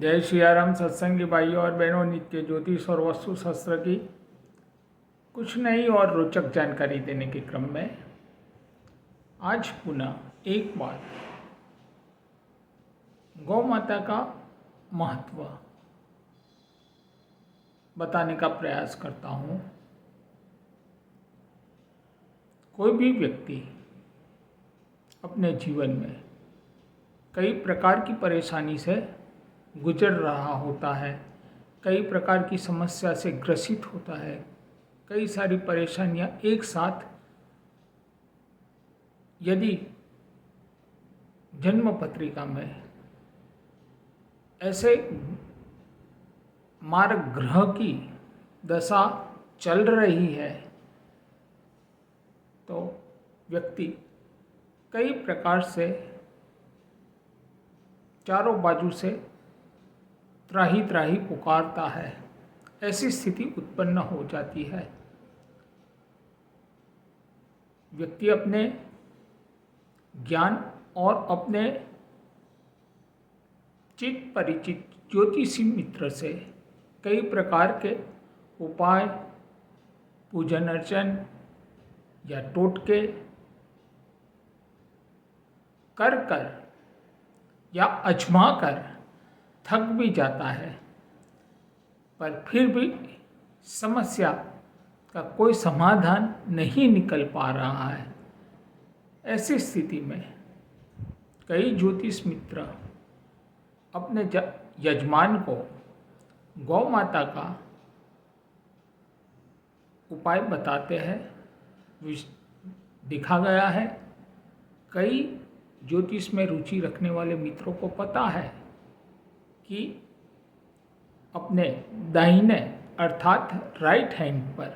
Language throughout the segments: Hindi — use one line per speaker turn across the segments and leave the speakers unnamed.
जय सियाराम। सत्संगी भाइयों और बहनों, नित्य ज्योतिष और वास्तु शास्त्र की कुछ नई और रोचक जानकारी देने के क्रम में आज पुनः एक बार गौ माता का महत्व बताने का प्रयास करता हूँ। कोई भी व्यक्ति अपने जीवन में कई प्रकार की परेशानी से गुजर रहा होता है, कई प्रकार की समस्या से ग्रसित होता है, कई सारी परेशानियां एक साथ यदि जन्म पत्रिका में ऐसे मार्ग ग्रह की दशा चल रही है तो व्यक्ति कई प्रकार से चारों बाजू से त्राही त्राही पुकारता है। ऐसी स्थिति उत्पन्न हो जाती है। व्यक्ति अपने ज्ञान और अपने चित परिचित ज्योतिषी मित्र से कई प्रकार के उपाय, पूजन अर्चन या टोटके कर या आजमा कर थक भी जाता है, पर फिर भी समस्या का कोई समाधान नहीं निकल पा रहा है। ऐसी स्थिति में कई ज्योतिष मित्र अपने यजमान को गौ माता का उपाय बताते हैं। दिखा गया है, कई ज्योतिष में रुचि रखने वाले मित्रों को पता है कि अपने दाहिने अर्थात राइट हैंड पर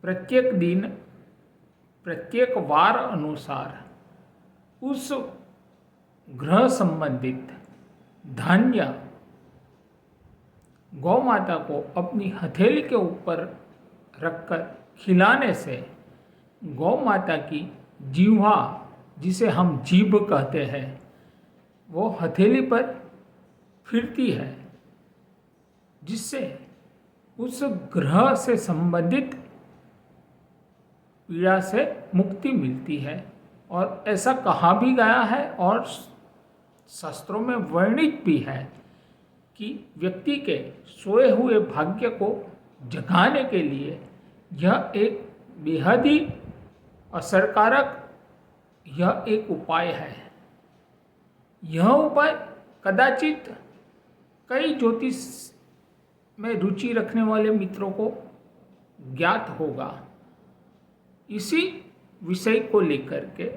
प्रत्येक दिन प्रत्येक वार अनुसार उस ग्रह संबंधित धान्य गौ माता को अपनी हथेली के ऊपर रखकर खिलाने से गौ माता की जीवा, जिसे हम जीभ कहते हैं, वो हथेली पर फिरती है, जिससे उस ग्रह से संबंधित पीड़ा से मुक्ति मिलती है। और ऐसा कहा भी गया है और शास्त्रों में वर्णित भी है कि व्यक्ति के सोए हुए भाग्य को जगाने के लिए यह एक बेहद ही असरकारक यह एक उपाय है। यह उपाय कदाचित कई ज्योतिष में रुचि रखने वाले मित्रों को ज्ञात होगा। इसी विषय को लेकर के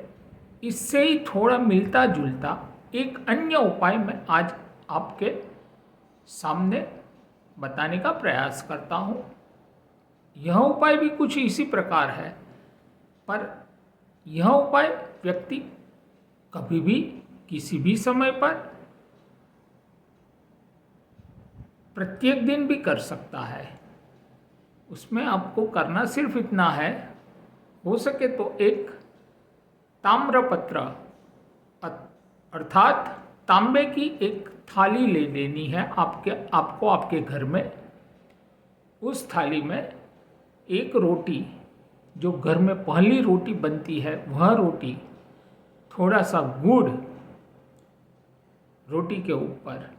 इससे ही थोड़ा मिलता जुलता एक अन्य उपाय मैं आज आपके सामने बताने का प्रयास करता हूँ। यह उपाय भी कुछ इसी प्रकार है, पर यह उपाय व्यक्ति कभी भी किसी भी समय पर प्रत्येक दिन भी कर सकता है। उसमें आपको करना सिर्फ इतना है, हो सके तो एक ताम्रपत्र अर्थात तांबे की एक थाली ले लेनी है आपको आपके घर में। उस थाली में एक रोटी, जो घर में पहली रोटी बनती है वह रोटी, थोड़ा सा गुड़ रोटी के ऊपर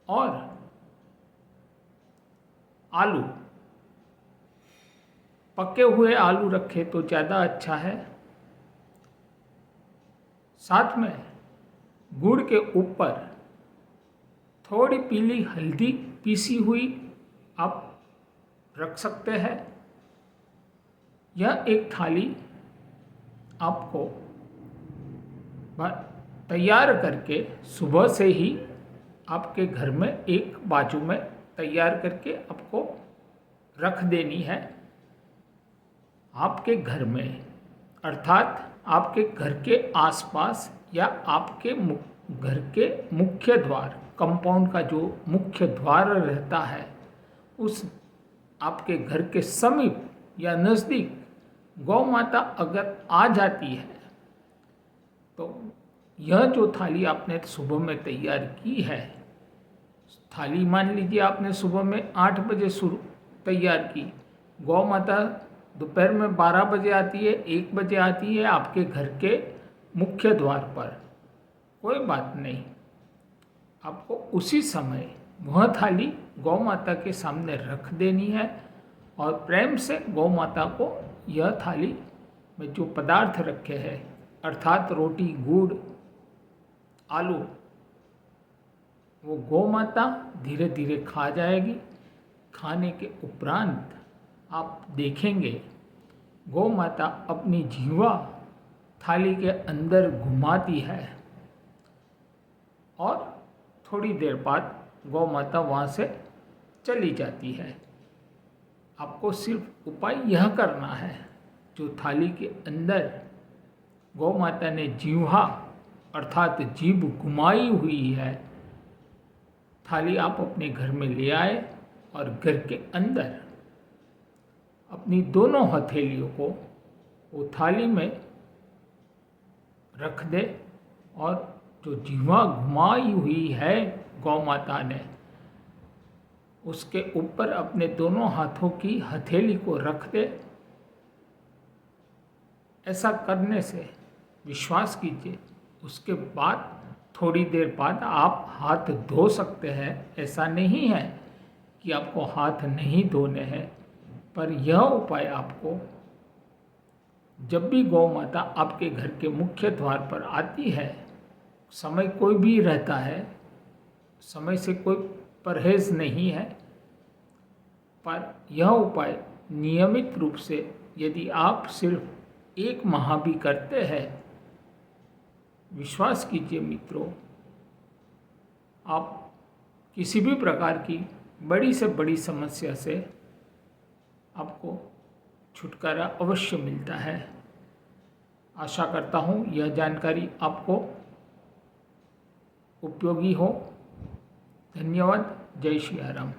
और आलू, पके हुए आलू रखे तो ज़्यादा अच्छा है। साथ में गुड़ के ऊपर थोड़ी पीली हल्दी पीसी हुई आप रख सकते हैं। यह एक थाली आपको तैयार करके सुबह से ही आपके घर में एक बाजू में तैयार करके आपको रख देनी है। आपके घर में अर्थात आपके घर के आसपास या आपके घर के मुख्य द्वार, कंपाउंड का जो मुख्य द्वार रहता है, उस आपके घर के समीप या नज़दीक गौ माता अगर आ जाती है तो यह जो थाली आपने सुबह में तैयार की है, थाली मान लीजिए आपने सुबह में 8 बजे शुरू तैयार की, गौ माता दोपहर में 12 बजे आती है, 1 बजे आती है आपके घर के मुख्य द्वार पर, कोई बात नहीं, आपको उसी समय वह थाली गौ माता के सामने रख देनी है और प्रेम से गौ माता को यह थाली में जो पदार्थ रखे हैं अर्थात रोटी, गुड़, आलू, वो गौ माता धीरे धीरे खा जाएगी। खाने के उपरांत आप देखेंगे गौ माता अपनी जीवा थाली के अंदर घुमाती है और थोड़ी देर बाद गौ माता वहाँ से चली जाती है। आपको सिर्फ उपाय यह करना है, जो थाली के अंदर गौ माता ने जीवा अर्थात जीभ घुमाई हुई है, थाली आप अपने घर में ले आए और घर के अंदर अपनी दोनों हथेलियों को वो थाली में रख दे और जो जीवा घुमाई हुई है गौ माता ने, उसके ऊपर अपने दोनों हाथों की हथेली को रख दे। ऐसा करने से विश्वास कीजिए, उसके बाद थोड़ी देर बाद आप हाथ धो सकते हैं। ऐसा नहीं है कि आपको हाथ नहीं धोने हैं, पर यह उपाय आपको जब भी गौ माता आपके घर के मुख्य द्वार पर आती है, समय कोई भी रहता है, समय से कोई परहेज नहीं है, पर यह उपाय नियमित रूप से यदि आप सिर्फ 1 माह भी करते हैं, विश्वास कीजिए मित्रों, आप किसी भी प्रकार की बड़ी से बड़ी समस्या से आपको छुटकारा अवश्य मिलता है। आशा करता हूँ यह जानकारी आपको उपयोगी हो। धन्यवाद। जय श्री राम।